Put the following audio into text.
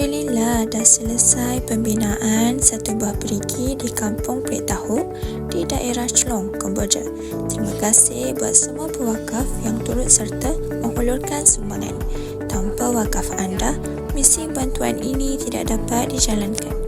Alhamdulillah dah selesai pembinaan satu buah perigi di Kampung Perik Tahu di daerah Chlong, Kemboja. Terima kasih buat semua pewakaf yang turut serta menghulurkan sumbangan. Tanpa wakaf anda, misi bantuan ini tidak dapat dijalankan.